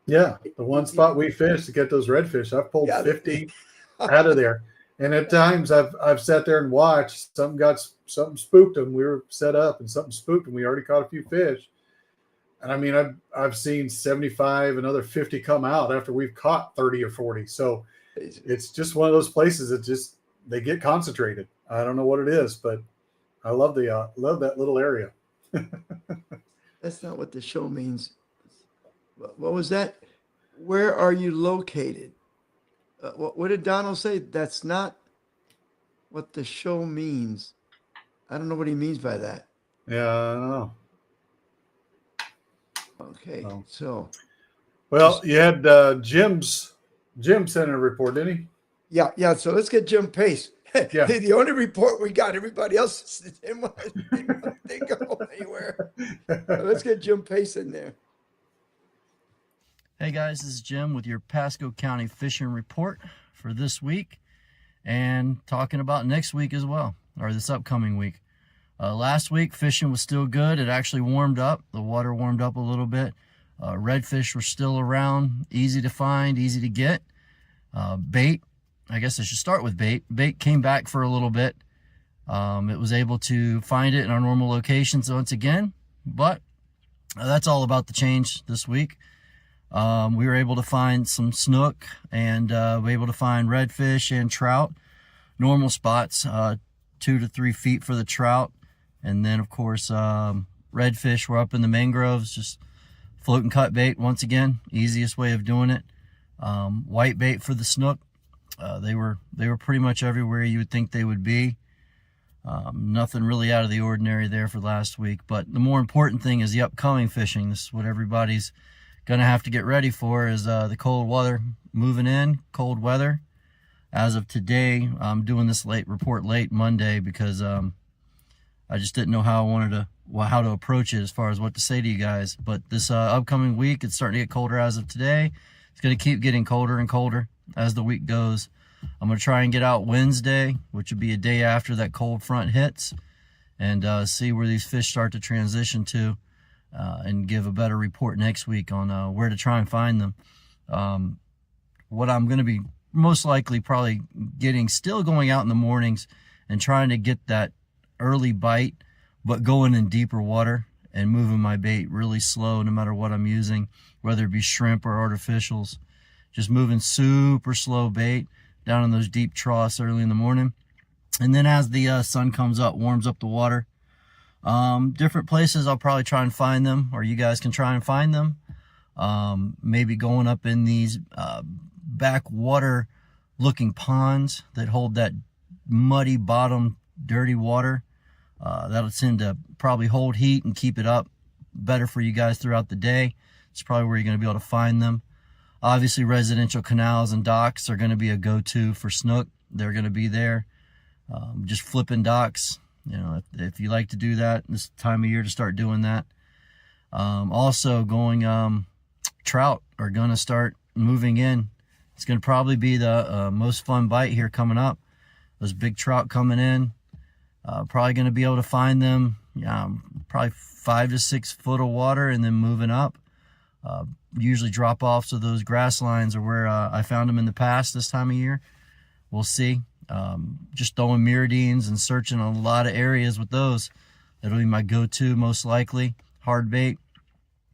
Yeah, the one spot we fished to get those redfish, I've pulled Yeah, 50 out of there. And at times I've sat there and watched something spooked them. We were set up and something spooked them. We already caught a few fish. And I mean, I've seen 75, another 50 come out after we've caught 30 or 40. So it's just one of those places that just they get concentrated. I don't know what it is, but I love love that little area. That's not what the show means. What was that? Where are you located? What did Donald say? That's not what the show means. I don't know what he means by that. Yeah, I don't know. Okay, Oh. so. Well, you had Jim sent in a report, didn't he? Yeah. So let's get Jim Pace. Yeah. The only report we got, everybody else didn't go anywhere. So let's get Jim Pace in there. Hey guys, this is Jim with your Pasco County Fishing Report for this week and talking about next week as well, or this upcoming week. Last week, fishing was still good. It actually warmed up. The water warmed up a little bit. Redfish were still around, easy to find, easy to get. Bait, I guess I should start with bait. Bait came back for a little bit. It was able to find it in our normal locations once again, but that's all about to change this week. We were able to find some snook and we were able to find redfish and trout, normal spots, 2 to 3 feet for the trout. And then, of course, redfish were up in the mangroves, just float and cut bait once again, easiest way of doing it. White bait for the snook. They were pretty much everywhere you would think they would be. Nothing really out of the ordinary there for last week. But the more important thing is the upcoming fishing. This is what everybody's going to have to get ready for, is the cold weather moving in, cold weather. As of today, I'm doing this report late Monday because I just didn't know how to approach it as far as what to say to you guys. But this upcoming week, it's starting to get colder as of today. It's going to keep getting colder and colder as the week goes. I'm going to try and get out Wednesday, which would be a day after that cold front hits, and see where these fish start to transition to, and give a better report next week on where to try and find them. What I'm going to be most likely probably still going out in the mornings and trying to get that early bite, but going in deeper water and moving my bait really slow no matter what I'm using, whether it be shrimp or artificials. Just moving super slow bait down in those deep troughs early in the morning. And then as the sun comes up, warms up the water, different places I'll probably try and find them, or you guys can try and find them. Maybe going up in these backwater looking ponds that hold that muddy bottom, dirty water. That'll tend to probably hold heat and keep it up better for you guys throughout the day. It's probably where you're going to be able to find them. Obviously, residential canals and docks are going to be a go-to for snook. They're going to be there. Just flipping docks. You know, if you like to do that, this is the time of year to start doing that. Also going, trout are going to start moving in. It's going to probably be the most fun bite here coming up. Those big trout coming in. Probably going to be able to find them, probably 5 to 6 foot of water and then moving up. Usually drop offs of those grass lines are where I found them in the past this time of year. We'll see. Just throwing Miradines and searching a lot of areas with those. That'll be my go-to most likely. Hard bait.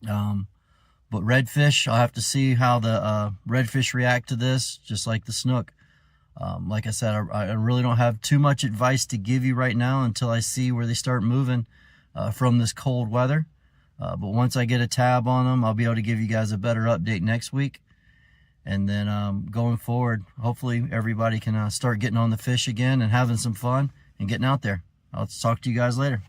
But redfish, I'll have to see how the redfish react to this, just like the snook. Like I said, I really don't have too much advice to give you right now until I see where they start moving from this cold weather. But once I get a tab on them, I'll be able to give you guys a better update next week. And then going forward, hopefully everybody can start getting on the fish again and having some fun and getting out there. I'll talk to you guys later.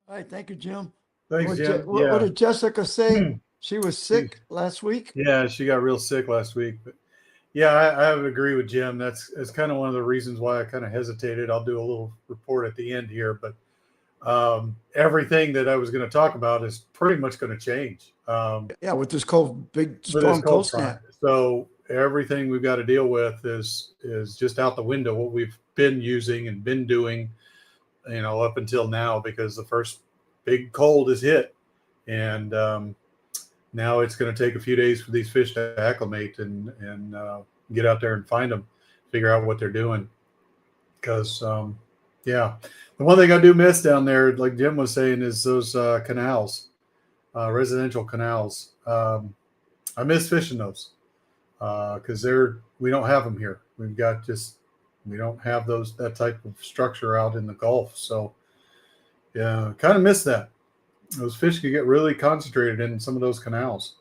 All right. Thank you, Jim. Thanks, Jim. What did Jessica say? She was sick last week? Yeah, she got real sick last week. But yeah, I would agree with Jim. That's kind of one of the reasons why I kind of hesitated. I'll do a little report at the end here, but everything that I was going to talk about is pretty much going to change. Yeah, with this big storm cold snap. So everything we've got to deal with is just out the window. What we've been using and been doing, up until now, because the first big cold is hit, and now it's going to take a few days for these fish to acclimate and get out there and find them. figure out what they're doing. Because, yeah, the one thing I do miss down there, like Jim was saying, is those canals, residential canals. I miss fishing those because we don't have them here. We don't have that type of structure out in the Gulf. So, yeah, kind of miss that. Those fish could get really concentrated in some of those canals,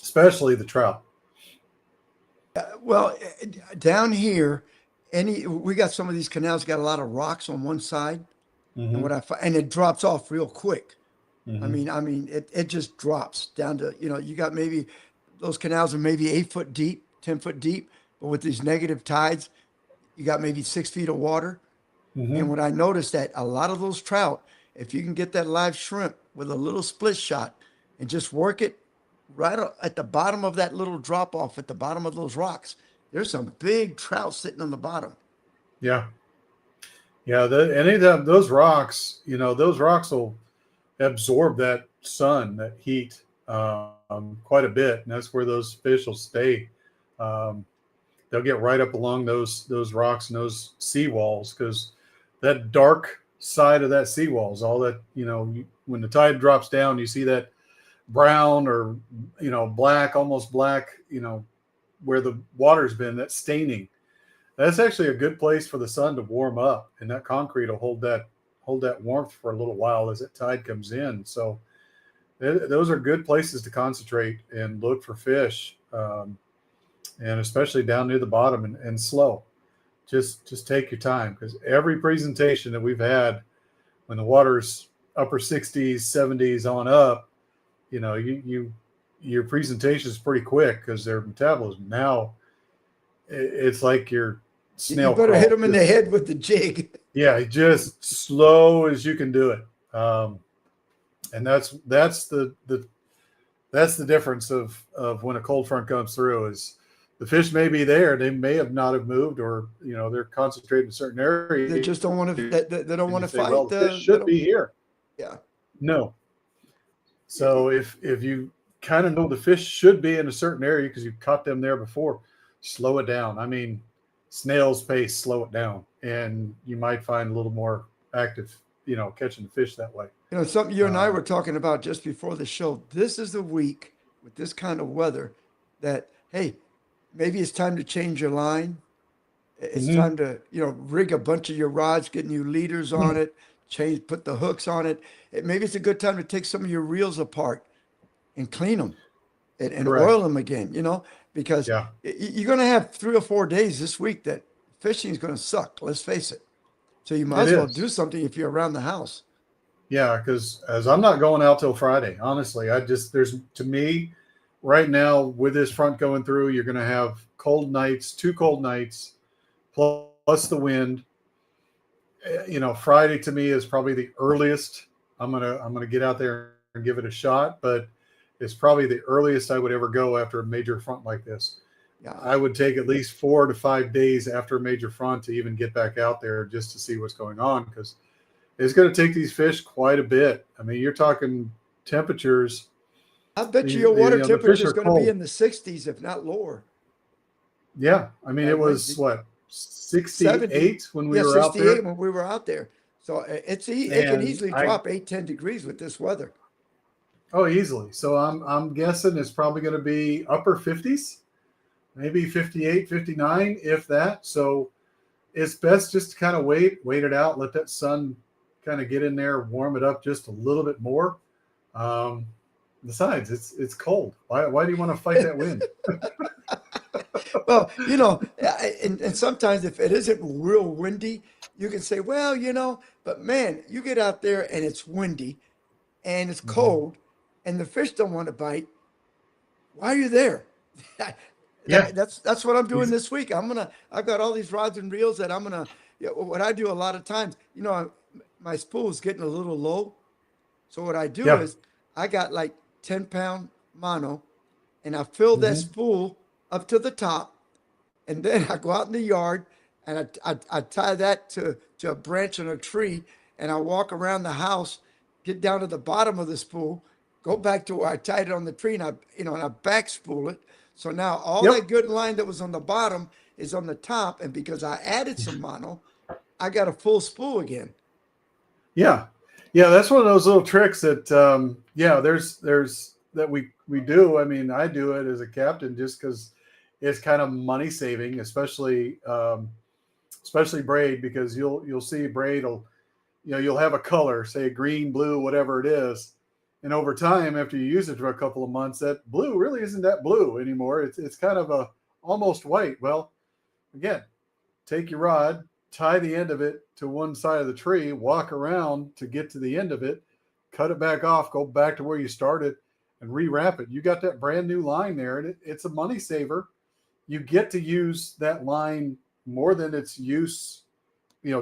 especially the trout. Well, down here, we got some of these canals got a lot of rocks on one side, and Mm-hmm. and it drops off real quick. Mm-hmm. It just drops down to, you got maybe those canals are maybe 8 foot deep, 10 foot deep, but with these negative tides, you got maybe 6 feet of water. And Mm-hmm. what I noticed that a lot of those trout, if you can get that live shrimp with a little split shot and just work it right at the bottom of that little drop off at the bottom of those rocks, there's some big trout sitting on the bottom. Yeah. Yeah. Any of those rocks, those rocks will absorb that sun, that heat, quite a bit, and that's where those fish will stay. Um, they'll get right up along those rocks and those seawalls because that dark side of that seawall is all that when the tide drops down, you see that brown or black, almost black, where the water's been, that staining. That's actually a good place for the sun to warm up, and that concrete will hold that warmth for a little while as that tide comes in. So those are good places to concentrate and look for fish, and especially down near the bottom, and slow. Just take your time, because every presentation that we've had, when the water's upper 60s, 70s on up, your presentation is pretty quick because their metabolism now, it's like your You snail better hit crawl. them in the head with the jig. Yeah, just slow as you can do it. And that's the difference of when a cold front comes through. Is the fish may be there, they may have not have moved, or they're concentrated in a certain area. They just don't want to. They don't And want you to say, fight. well, the fish should be here. Yeah. No. So if you kind of know the fish should be in a certain area because you caught them there before, slow it down. I mean, snail's pace, slow it down, and you might find a little more active, catching the fish that way. Something you and I Um, were talking about just before the show. This is the week with this kind of weather that, hey, maybe it's time to change your line. It's mhm. time to, rig a bunch of your rods, get new leaders on it, put the hooks on it. Maybe it's a good time to take some of your reels apart and clean them and Correct. oil them again, because Yeah, you're going to have 3 or 4 days this week that fishing is going to suck. Let's face it. So you might it as well do is. something if you're around the house. Yeah, because as I'm not going out till Friday, honestly, there's, to me, right now with this front going through, you're going to have cold nights, 2 cold nights, plus the wind. Friday to me is probably the earliest I'm gonna get out there and give it a shot, but it's probably the earliest I would ever go after a major front like this. Yeah. I would take at least 4 to 5 days after a major front to even get back out there just to see what's going on, because it's going to take these fish quite a bit. I mean, you're talking temperatures. I bet you your water The fish temperature is are going to be cold. in the 60s, if not lower. Yeah, I mean, Yeah, it it might was be what, 70. 68 when we Yeah, were out 68 there, when we were out there. So it can and easily drop 8, 10 degrees with this weather. oh, easily. So I'm guessing it's probably going to be upper 50s, maybe 58, 59, if that. So it's best just to kind of wait it out, let that sun kind of get in there, warm it up just a little bit more. Um, Besides, it's cold. Why do you want to fight that wind? Well, and sometimes if it isn't real windy, you can say, well, but man, you get out there and it's windy and it's Mhm. cold and the fish don't want to bite. Why are you there? Yeah, That's what I'm doing ex- this week. I've got all these rods and reels that I'm gonna. What I do a lot of times, my spool is getting a little low. So what I do yeah. is I got like 10-pound mono, and I fill that Hmm. spool up to the top, and then I go out in the yard and I tie that to a branch on a tree, and I walk around the house, get down to the bottom of the spool, go back to where I tied it on the tree, and I back spool it. So now all Yep. that good line that was on the bottom is on the top, and because I added some mono, I got a full spool again. Yeah. Yeah. That's one of those little tricks that, there's that we do. I mean, I do it as a captain just because it's kind of money saving, especially braid, because you'll see braid will, you'll have a color, say green, blue, whatever it is. And over time, after you use it for a couple of months, that blue really isn't that blue anymore. It's kind of a almost white. Well, again, take your rod, tie the end of it to one side of the tree, walk around to get to the end of it, cut it back off, go back to where you started, and rewrap it. You got that brand new line there, and it's a money saver. You get to use that line more than its use,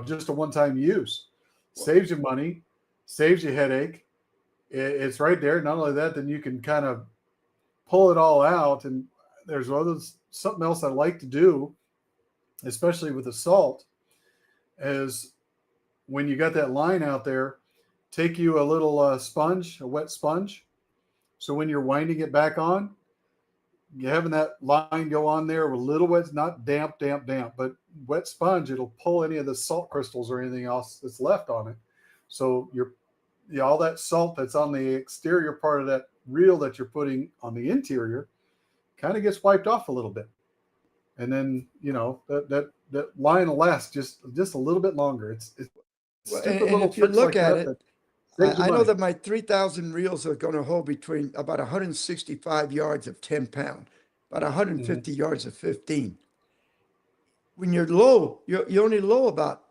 just a one-time use. Saves you money, saves you headache. It's right there. Not only that, then you can kind of pull it all out. And there's something else I like to do, especially with the salt, is when you got that line out there, take you a little sponge, a wet sponge. So when you're winding it back on, you're having that line go on there with a little wet, not damp, but wet sponge. It'll pull any of the salt crystals or anything else that's left on it. So all that salt that's on the exterior part of that reel that you're putting on the interior kind of gets wiped off a little bit. And then, that line will last just a little bit longer. It's Well, stupid and little if you tricks look like at that it, that saves you I know money. that my 3,000 reels are going to hold between about 165 yards of 10 pound, about 150 yards of 15. When you're low, you're only low about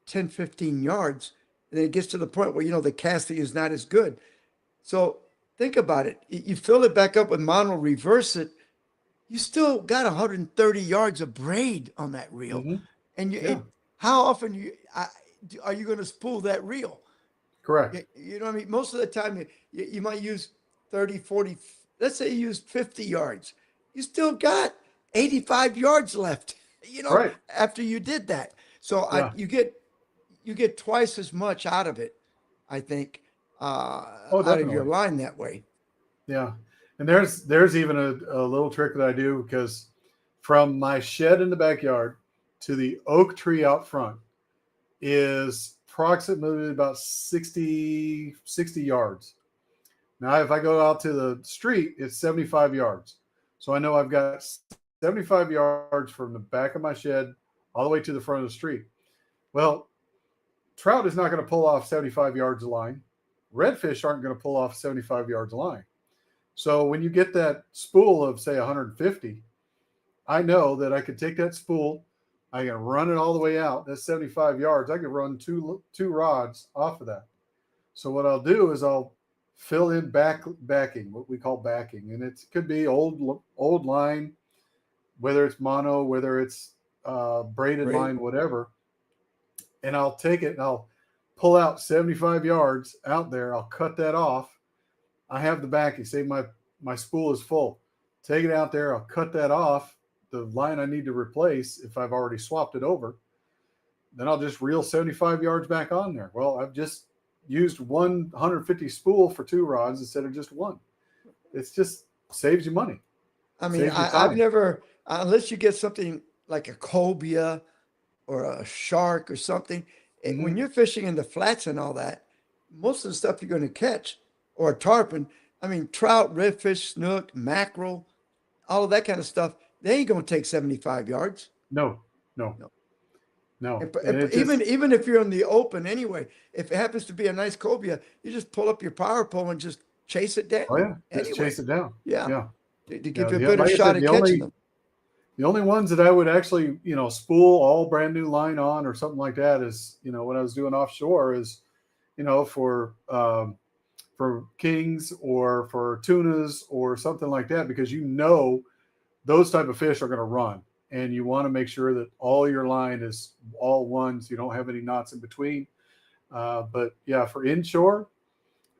10, 15 yards. And then it gets to the point where, the casting is not as good. So think about it. You fill it back up with mono, reverse it. You still got 130 yards of braid on that reel. Mhm. And Yeah, how often are you going to spool that reel? correct. You know what I mean? Most of the time, you might use 30, 40, let's say you use 50 yards. You still got 85 yards left, Right. after you did that. So Yeah. you get twice as much out of it, I think, Oh, out of your definitely. line that way. Yeah. And there's even a little trick that I do, because from my shed in the backyard to the oak tree out front is approximately about 60 yards. Now, if I go out to the street, it's 75 yards. So I know I've got 75 yards from the back of my shed all the way to the front of the street. Well, trout is not going to pull off 75 yards of line. Redfish aren't going to pull off 75 yards of line. So when you get that spool of, say, 150, I know that I could take that spool, I can run it all the way out. That's 75 yards. I could run two rods off of that. So what I'll do is I'll fill in backing, what we call backing, and it could be old line, whether it's mono, whether it's braided Braid. line, whatever. And I'll take it and I'll pull out 75 yards out there. I'll cut that off. I have the backing. Say my spool is full. Take it out there. I'll cut that off. The line I need to replace, if I've already swapped it over, then I'll just reel 75 yards back on there. Well, I've just used 150 spool for two rods instead of just one. It's just saves you money. I mean, Saves you I've time. never, unless you get something like a cobia or a shark or something, when Mhm. you're fishing in the flats and all that, most of the stuff you're going to catch, or a tarpon, I mean, trout, redfish, snook, mackerel, all of that kind of stuff, they ain't going to take 75 yards. No, no, No. no. And And it just, even if you're in the open anyway, if it happens to be a nice cobia, you just pull up your power pole and just chase it oh down yeah, just anyway. chase it down. Yeah, Yeah. to Yeah. give you a better Like I shot said, at catching them. the only ones that I would actually, spool all brand new line on or something like that is, when I was doing offshore is, for kings or for tunas or something like that, because those type of fish are going to run, and you want to make sure that all your line is all ones. You don't have any knots in between. But yeah, for inshore,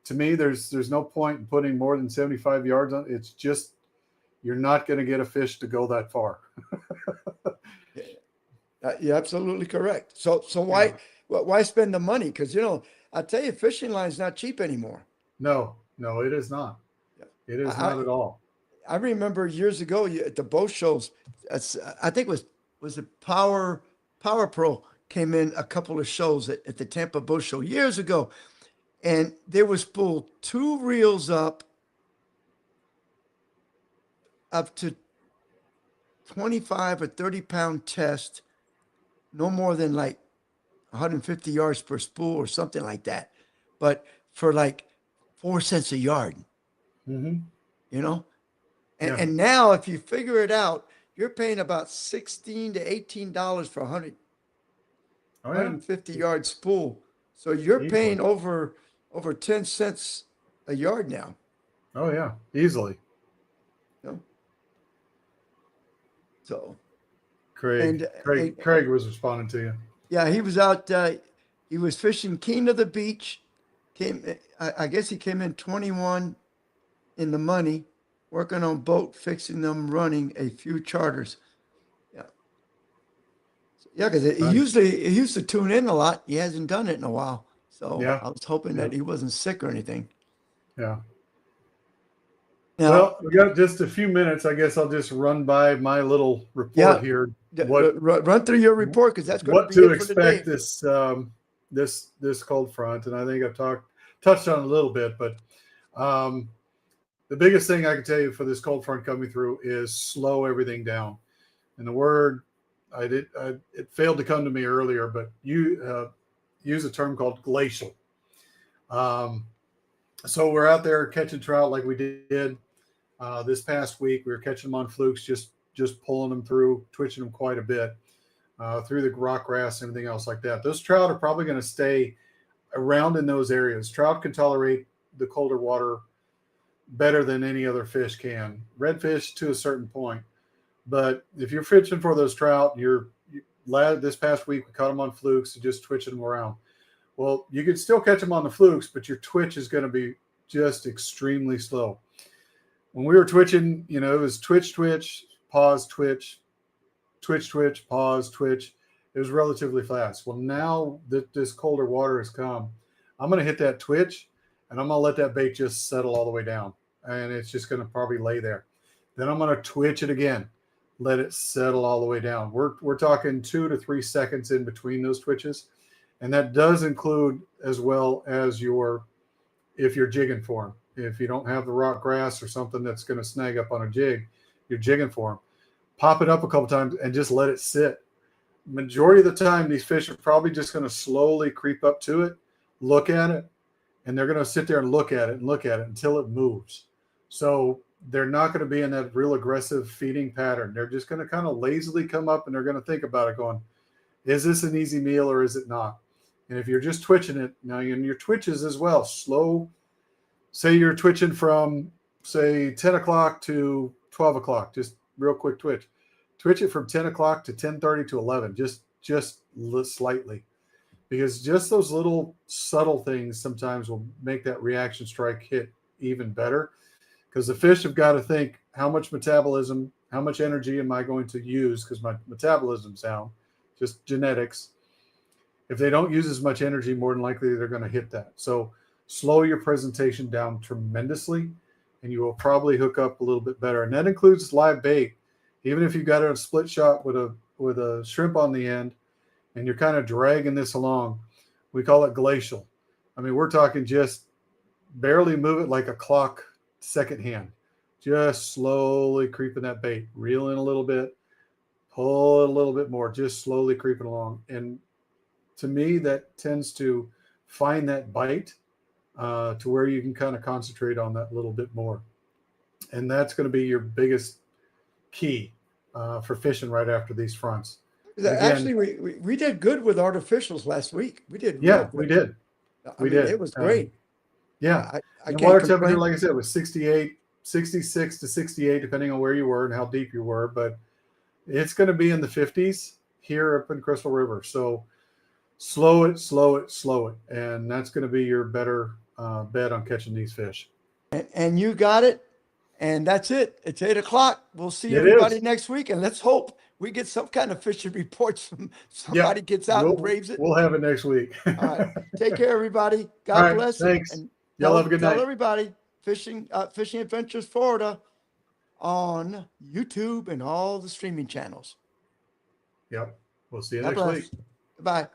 to me, there's no point in putting more than 75 yards on. It's just you're not going to get a fish to go that far. You're absolutely correct. So Yeah. why spend the money? Because I tell you, fishing line's not cheap anymore. No, it is not. It is I not at all. I remember years ago at the boat shows. I think it was was it Power Pro came in a couple of shows at the Tampa Boat Show years ago, and they was pulled 2 reels up to 25 or 30-pound test, no more than like 150 yards per spool or something like that, but for like 4 cents a yard, Mm-hmm. you know. And, Yeah. and now if you figure it out, you're paying about $16 to $18 for 100, Oh yeah. 150 yard spool. So you're Easily. paying over 10 cents a yard now. Oh yeah. Easily. You know? So Craig. Craig was responding to you. yeah, he was out. He was fishing King of the Beach. I guess he came in 21 in the money, working on boat, fixing them, running a few charters. Yeah, yeah, because Nice. he used to tune in a lot. He hasn't done it in a while, so Yeah. I was hoping that he wasn't sick or anything. Yeah. Now, Well, we got just a few minutes. I guess I'll just run by my little report Yeah. here. run through your report because that's going What to be to it for today. expect this cold front, and I think I've touched on it a little bit, but the biggest thing I can tell you for this cold front coming through is slow everything down. And the word it failed to come to me earlier, but you use a term called glacial. So we're out there catching trout like we did this past week. We were catching them on flukes, just pulling them through, twitching them quite a bit through the rock grass and everything else like that. Those trout are probably going to stay around in those areas. Trout can tolerate the colder water better than any other fish can. Redfish to a certain point. But if you're fishing for those trout, this past week we caught them on flukes, just twitching them around. Well, you can still catch them on the flukes, but your twitch is going to be just extremely slow. When we were twitching, it was twitch, pause, twitch, pause, twitch. It was relatively fast. Well, now that this colder water has come, I'm going to hit that twitch, and I'm going to let that bait just settle all the way down. And it's just going to probably lay there. Then I'm going to twitch it again, let it settle all the way down. We're talking 2 to 3 seconds in between those twitches. And that does include as well as if you're jigging for them. If you don't have the rock grass or something that's going to snag up on a jig, you're jigging for them. Pop it up a couple times and just let it sit. Majority of the time, these fish are probably just going to slowly creep up to it, look at it, and they're going to sit there and look at it until it moves. So they're not going to be in that real aggressive feeding pattern. They're just going to kind of lazily come up and they're going to think about it going, is this an easy meal or is it not? And if you're just twitching it, now in your twitches as well, slow. Say you're twitching from, say, 10 o'clock to 12 o'clock, just real quick twitch. Twitch it from 10 o'clock to 10:30 to 11, just slightly. Because just those little subtle things sometimes will make that reaction strike hit even better. Because the fish have got to think, how much metabolism, how much energy am I going to use? Because my metabolism's down, just genetics. If they don't use as much energy, more than likely they're going to hit that. So slow your presentation down tremendously, and you will probably hook up a little bit better. And that includes live bait. Even if you got it on a split shot with a shrimp on the end, and you're kind of dragging this along, we call it glacial. I mean, we're talking just barely move it like a clock second hand, just slowly creeping that bait, reel in a little bit, pull it a little bit more, just slowly creeping along. And to me, that tends to find that bite to where you can kind of concentrate on that a little bit more. And that's going to be your biggest key for fishing right after these fronts. Again, actually, we did good with artificials last week. We did. Yeah, we did. We did. It was great. Yeah. I the can't water complain. temperature, like I said, was 66 to 68, depending on where you were and how deep you were. But it's going to be in the 50s here up in Crystal River. So slow it. And that's going to be your better bet on catching these fish. And you got it. And that's it. It's 8 o'clock. We'll see It everybody is. next week. And let's hope we get some kind of fishing reports from somebody gets out and braves it. We'll have it next week. All right. Take care, everybody. God All right, bless. thanks. And Y'all have a good night. Tell everybody Fishing Adventures Florida on YouTube and all the streaming channels. Yep. We'll see you God next bless. week. Bye.